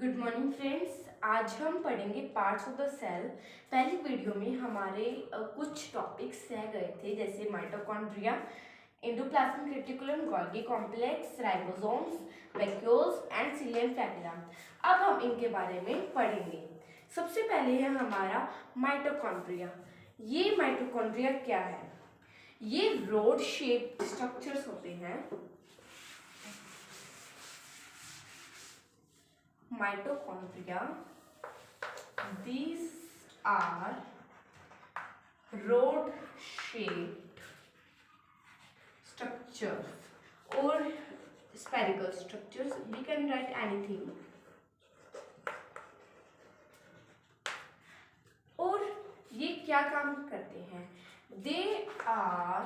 Good morning friends. आज हम पढ़ेंगे पार्ट्स ऑफ द सेल। पहली वीडियो में हमारे कुछ टॉपिक्स रह गए थे, जैसे mitochondria, endoplasmic reticulum, Golgi complex, ribosomes, vacuoles and psyllium flagellum. अब हम इनके बारे में पढ़ेंगे। सबसे पहले है हमारा माइटोकॉन्ड्रिया। ये माइटोकॉन्ड्रिया क्या है? ये रोड शेप्ड स्ट्रक्चर्स होते हैं। Mitochondria, these are rod shaped structures or spherical structures. We can write anything. और ये क्या काम करते हैं? They are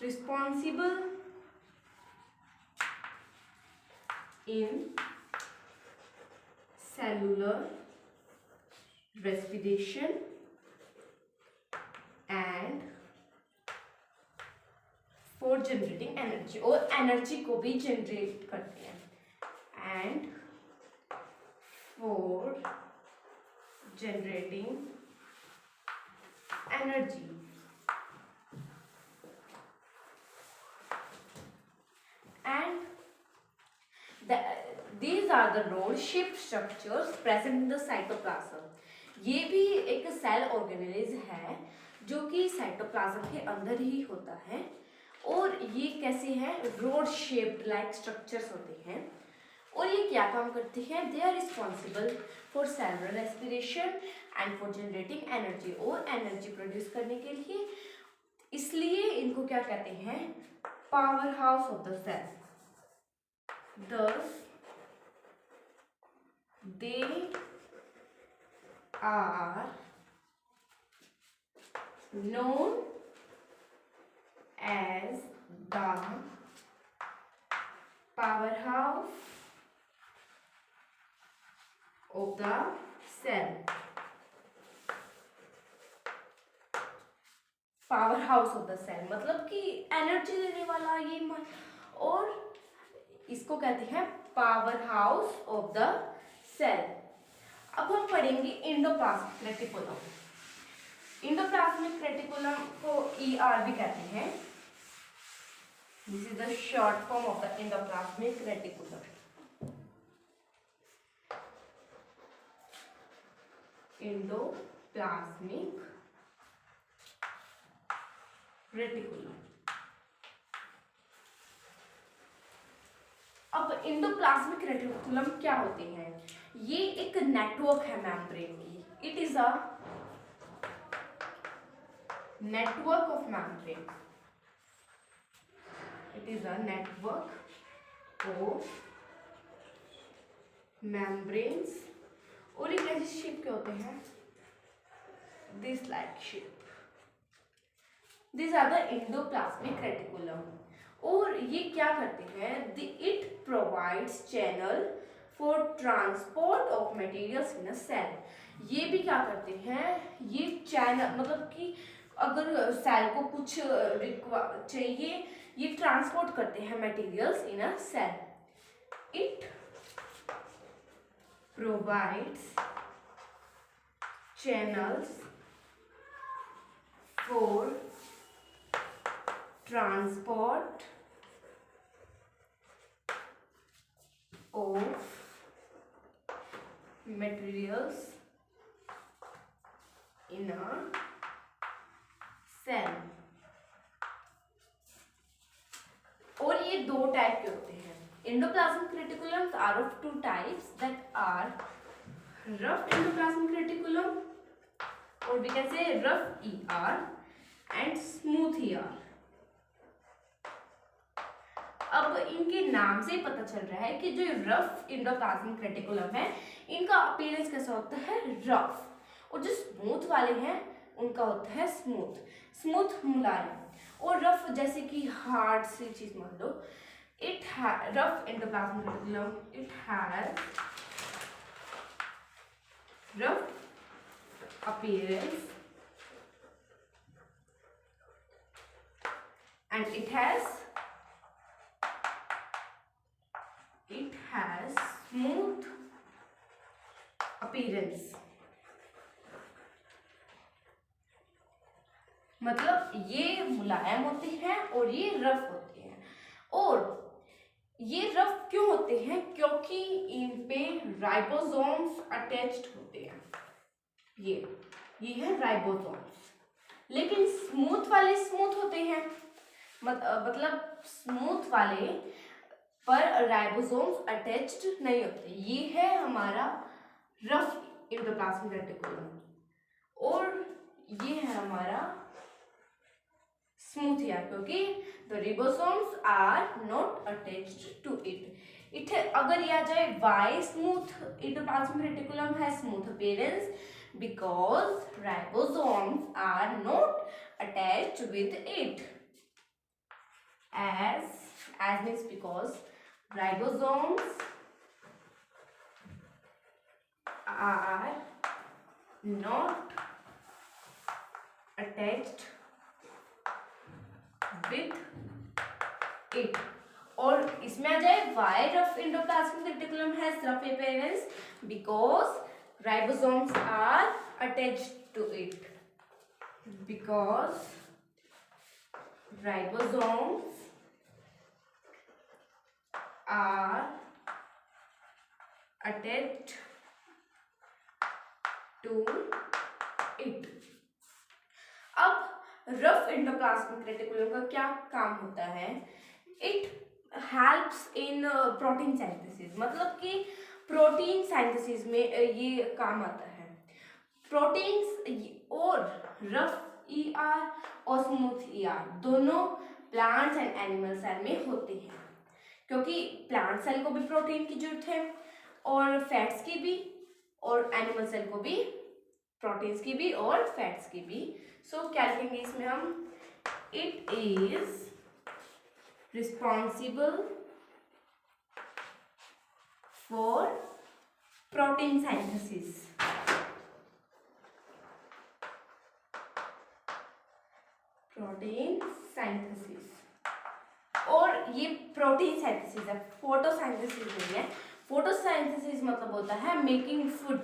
responsible in cellular respiration and for generating energy, और एनर्जी को भी जनरेट करते हैं and for generating energy. And these are the rod-shaped structures present in the cytoplasm. ये भी एक सेल ऑर्गेनेलिज्म है जो कि साइटोप्लाज्म के अंदर ही होता है। और ये कैसे हैं? रोड शेप्ड लाइक स्ट्रक्चर्स होते हैं। और ये क्या काम करते हैं? They are responsible for cellular respiration and for generating energy, और एनर्जी प्रोड्यूस करने के लिए। इसलिए इनको क्या कहते हैं? Powerhouse of the cell. Thus, they are known as the powerhouse of the cell. Powerhouse of the cell मतलब कि एनर्जी देने वाला ये, और इसको कहते हैं powerhouse of the cell. अब हम पढ़ेंगे एंडोप्लाज्मिक रेटिकुलम। एंडोप्लाज्मिक रेटिकुलम को ER भी कहते हैं। This is the short form of the endoplasmic reticulum. Endoplasmic reticulum. अब एंडोप्लाज्मिक रेटिकुलम क्या होते हैं? ये एक नेटवर्क है मेम्ब्रेन की। It is a network of membrane. It is a network of membranes. और ये कैसे शेप के होते हैं? This like shape. This are the endoplasmic reticulum. और ये क्या करते हैं? It provides channel for transport of materials in a cell. ये भी क्या करते हैं? ये चैनल मतलब कि अगर सेल को कुछ चाहिए, ये ट्रांसपोर्ट करते हैं materials in a cell. It provides channels for transport of materials in a cell। और ये दो टाइप के होते हैं। Endoplasmic reticulums are of two types, that are rough endoplasmic reticulum, और we can say rough ER and smooth ER। अब इनके नाम से पता चल रहा है कि जो रफ एंडोप्लाज्मिक रेटिकुलम है, इनका अपीयरेंस कैसा होता है? रफ। और जो स्मूथ वाले हैं उनका होता है स्मूथ। स्मूथ मुलायम, और रफ जैसे कि हार्ड सी चीज मान लो। Rough endoplasmic reticulum, it has rough appearance and it has it has smooth appearance, मतलब ये मुलायम होती हैं और ये रफ होती हैं। और ये रफ क्यों होते हैं? क्योंकि इन पे राइबोसोम्स अटैच्ड होते हैं। ये है राइबोसोम्स। लेकिन स्मूथ वाले स्मूथ होते हैं, मतलब स्मूथ वाले पर राइबोसोम्स अटैच्ड नहीं होते। ये है हमारा रफ एंडोप्लाज्मिक रेटिकुलम और ये है हमारा स्मूथ ईयर, क्योंकि the ribosomes are not attached to it. अगर यह आ जाए वाई स्मूथ एंडोप्लाज्मिक रेटिकुलम है smooth appearance, because ribosomes are not attached with it. as means because ribosomes are not attached with it। और इसमें आ जाए why rough endoplasmic reticulum has rough appearance, because ribosomes are attached to it, because ribosomes are attached to it। अब rough endoplasmic reticulum का क्या काम होता है? It helps in protein synthesis, मतलब कि प्रोटीन सिंथेसिस में ये काम आता है। प्रोटीन्स और रफ ईआर और स्मूथ ईआर दोनों प्लांट्स एंड एनिमल सेल में होते हैं, क्योंकि प्लांट सेल को भी प्रोटीन की जरूरत है और फैट्स की भी, और एनिमल सेल को भी प्रोटीन्स की भी और फैट्स की भी। सो क्या लिखेंगे इसमें हम? It is responsible for protein synthesis. Protein synthesis, और ये प्रोटीन सिंथेसिस है, फोटोसिंथेसिस नहीं है। फोटोसिंथेसिस मतलब होता है making food.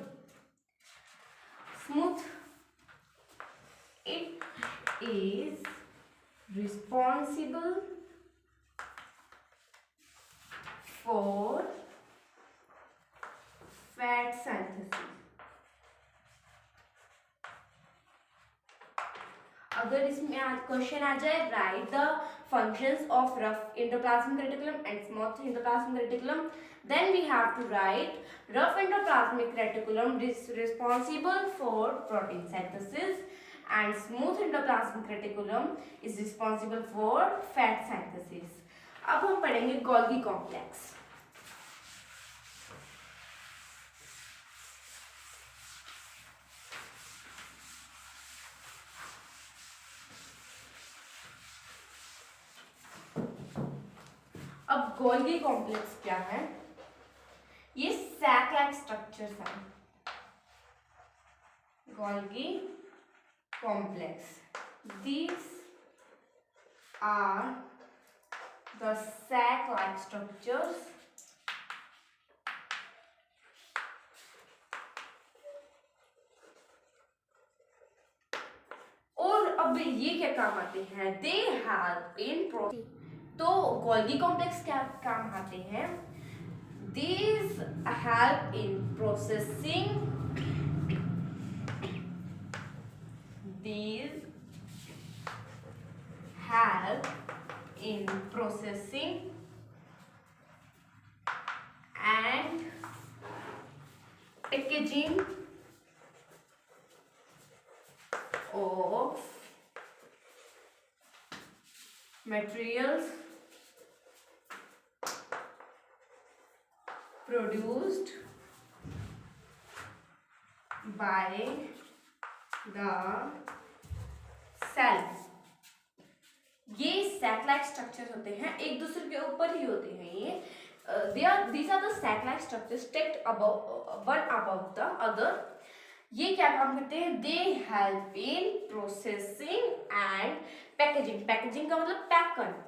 Smooth, it is responsible for fat synthesis। अगर इसमें क्वेश्चन आ जाए right the functions of rough endoplasmic reticulum and smooth endoplasmic reticulum, then we have to write rough endoplasmic reticulum is responsible for protein synthesis and smooth endoplasmic reticulum is responsible for fat synthesis। अब हम पढ़ेंगे Golgi complex. अब Golgi complex क्या है? ये sac like structures हैं। Golgi complex, these are the sac like structures और अब ये क्या काम आते हैं? They help in protein. तो गोल्गी कॉम्प्लेक्स क्या काम आते हैं? These help in processing, these help in processing and packaging of materials produced by the cell। ये sac like structures होते हैं, एक दूसरे के ऊपर ही होते हैं ये। these are the sac like structures stacked above one above the other। ये क्या काम करते हैं? They help in processing and packaging. Packaging का मतलब पैक करना,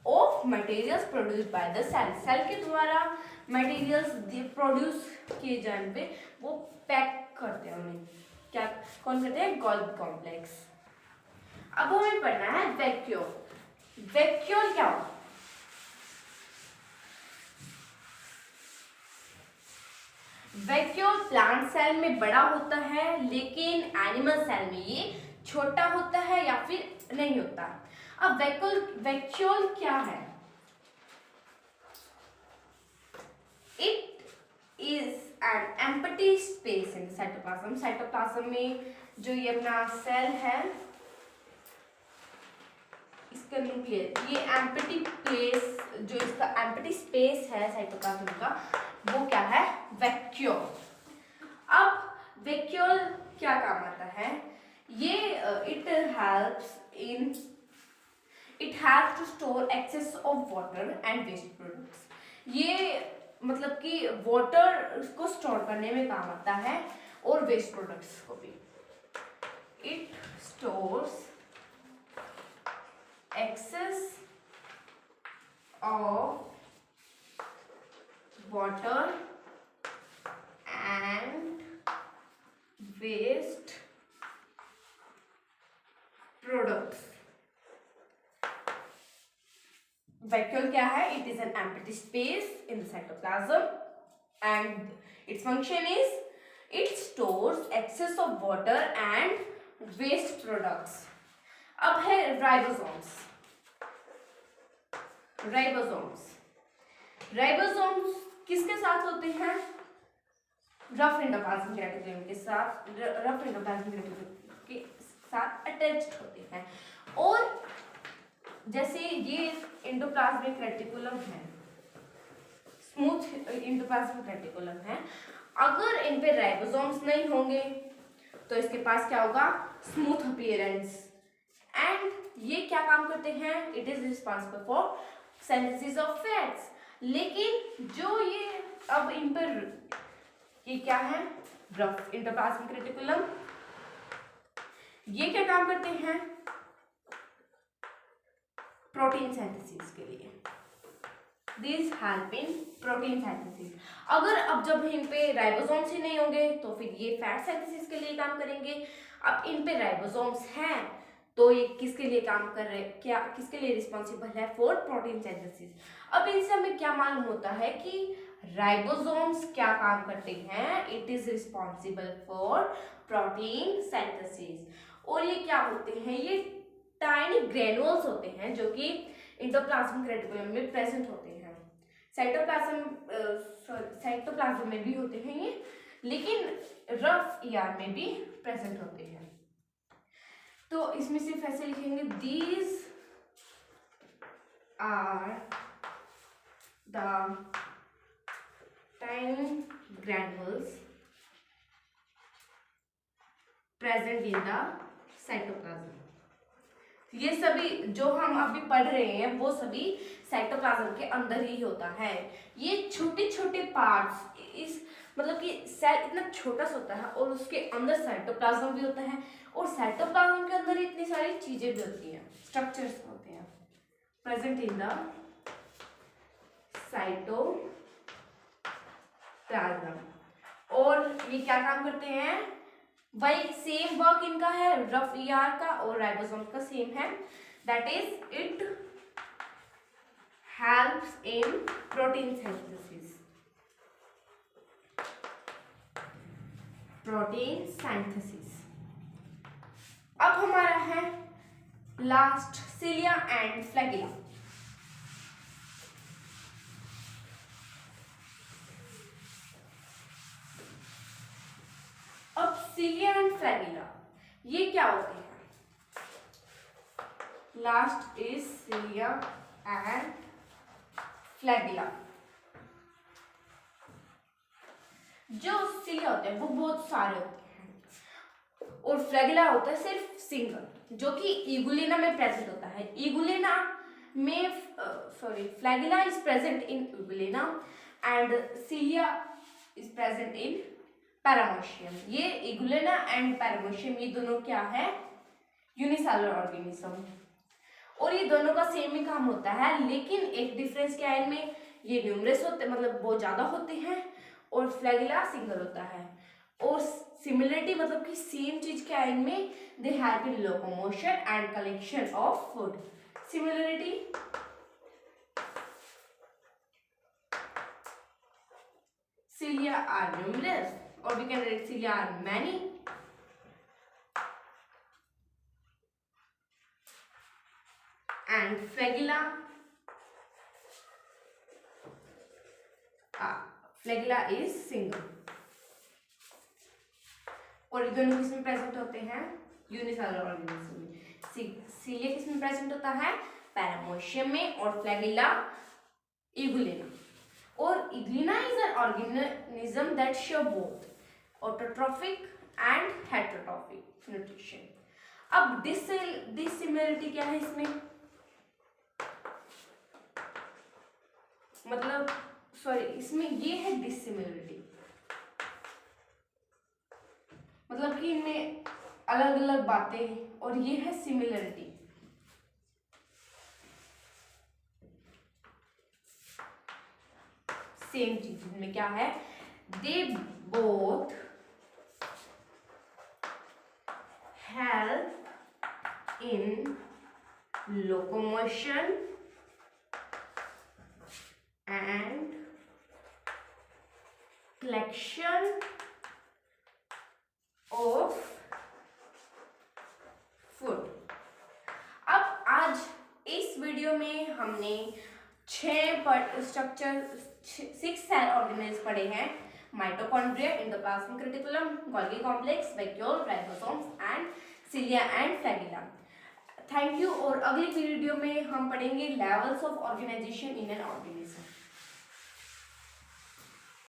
of materials produced by the cell, cell के द्वारा मटेरियल्स प्रोड्यूस किए जाने पे वो पैक करते हैं उन्हें, क्या कौन करते हैं, गोल्गी कॉम्प्लेक्स। अब हमें पढ़ना है वैक्यूल। वैक्यूल क्या होता है? वैक्यूल प्लांट सेल में बड़ा होता है लेकिन एनिमल सेल में ये छोटा होता है या फिर नहीं होता। अब वैक्यूल क्या है? It is an empty space in cytoplasm. Cytoplasm में जो ये अपना सेल है, इसका न्यूक्लियस, ये एम्प्टी प्लेस, जो इसका एम्प्टी स्पेस है साइटोप्लाज्म का, वो क्या है, वैक्यूल। अब वैक्यूल क्या काम आता है? ये it helps to store excess of water and waste products. ये मतलब कि वाटर को स्टोर करने में काम आता है और वेस्ट प्रोडक्ट्स को भी। It stores excess of water and waste products। Vacuole क्या है? It is an empty space in the cytoplasm and its function is it stores excess of water and waste products। अब है ribosomes. Ribosomes किसके साथ होते हैं? Rough endoplasmic reticulum के साथ, रफ एंडोप्लाज्मिक रेटिकुलम के साथ अटैच्ड होते हैं। और जैसे ये एंडोप्लाज्मिक रेटिकुलम है, स्मूथ एंडोप्लाज्मिक रेटिकुलम है, अगर इन पे राइबोसोम्स नहीं होंगे तो इसके पास क्या होगा, स्मूथ अपीयरेंस। एंड ये क्या काम करते हैं, it is responsible for synthesis of fats. लेकिन जो ये अब इन पर ये क्या है, रफ एंडोप्लाज्मिक रेटिकुलम, ये क्या काम करते हैं, प्रोटीन सिंथेसिस के लिए। This help in protein synthesis. अगर अब जब इन पे राइबोसोम्स ही नहीं होंगे तो फिर ये फैट सिंथेसिस के लिए काम करेंगे। अब इन पे राइबोसोम्स हैं तो ये किसके लिए काम कर रहे हैं, क्या किसके लिए रिस्पॉन्सिबल है, फॉर प्रोटीन सिंथेसिस। अब इनसे हमें क्या मालूम होता है कि राइबोसोम्स क्या काम करते हैं, it is responsible for protein synthesis. और ये क्या होते हैं, ये टाइनी ग्रेनुल्स होते हैं जो कि एंडोप्लाज्मिक रेटिकुलम में प्रेजेंट होते हैं। साइटोप्लाज्म में भी होते हैं ये, लेकिन रफ ईआर में भी प्रेजेंट होते हैं। तो इसमें सिर्फ ऐसे लिखेंगे, these are the tiny granules present in the cytoplasm. ये सभी जो हम अभी पढ़ रहे हैं वो सभी साइटोप्लाज्म के अंदर ही होता है। ये छोटे छोटे पार्ट्स, इस मतलब कि सेल इतना छोटा सा होता है और उसके अंदर साइटोप्लाज्म भी होता है, और साइटोप्लाज्म के अंदर इतनी सारी चीजें भी होती हैं, स्ट्रक्चर्स होते हैं प्रेजेंट इन द साइटोप्लाज्म। और ये क्या काम करते हैं, वही सेम वर्क इनका है, रफ ईआर का और राइबोसोम का सेम है, that is it helps in protein synthesis. Protein synthesis. अब हमारा है लास्ट, सिलिया एंड फ्लैगिला। अब सिलिया एंड फ्लैगिला ये क्या होते हैं? Last is cilia and flagella. जो सिलिया होते हैं वो बहुत सारे होते हैं और फ्लैगिला होता है सिर्फ सिंगल, जो कि इगुलेना में प्रेजेंट होता है। इगुलेना में flagella is present in euglena and cilia is present in paramecium. ये इगुलेना एंड पैरामोशियम ये दोनों क्या है, यूनिसेलुलर ऑर्गेनिज्म। और ये दोनों का सेम ही काम होता है, लेकिन एक डिफरेंस क्या है इनमें, ये न्यूमरस होते मतलब बहुत ज़्यादा होते हैं और फ्लैगिला सिंगल होता है। और सिमिलरिटी मतलब कि सेम चीज़ क्या है इनमें, दे help in locomotion and collection of food. Similarity, cilia are numerous, or we can write cilia are many. And flagella, flagella is single. और ये दोनों किसमें प्रेजेंट होते हैं, यूनिसेलुलर ऑर्गेनिज्म में। सीलिया किसमें प्रेजेंट होता है, पैरामोशियम में, और फ्लैगिला इगुलिना। और euglena is an organism that show both autotrophic and heterotrophic nutrition. अब डिसिमिलरिटी क्या है इसमें, मतलब सॉरी इसमें ये है डिसिमिलरिटी, मतलब कि इनमें अलग अलग बातें, और ये है सिमिलरिटी। सेम चीज इनमें क्या है, they both help in locomotion and collection of food। अब आज इस वीडियो में हमने 6 सेल ऑर्गेनेल्स पढ़े हैं, mitochondria, endoplasmic reticulum, Golgi complex, vacuole, ribosomes and cilia and flagella. Thank you. और अगली वीडियो में हम पढ़ेंगे levels of organisation in an organism.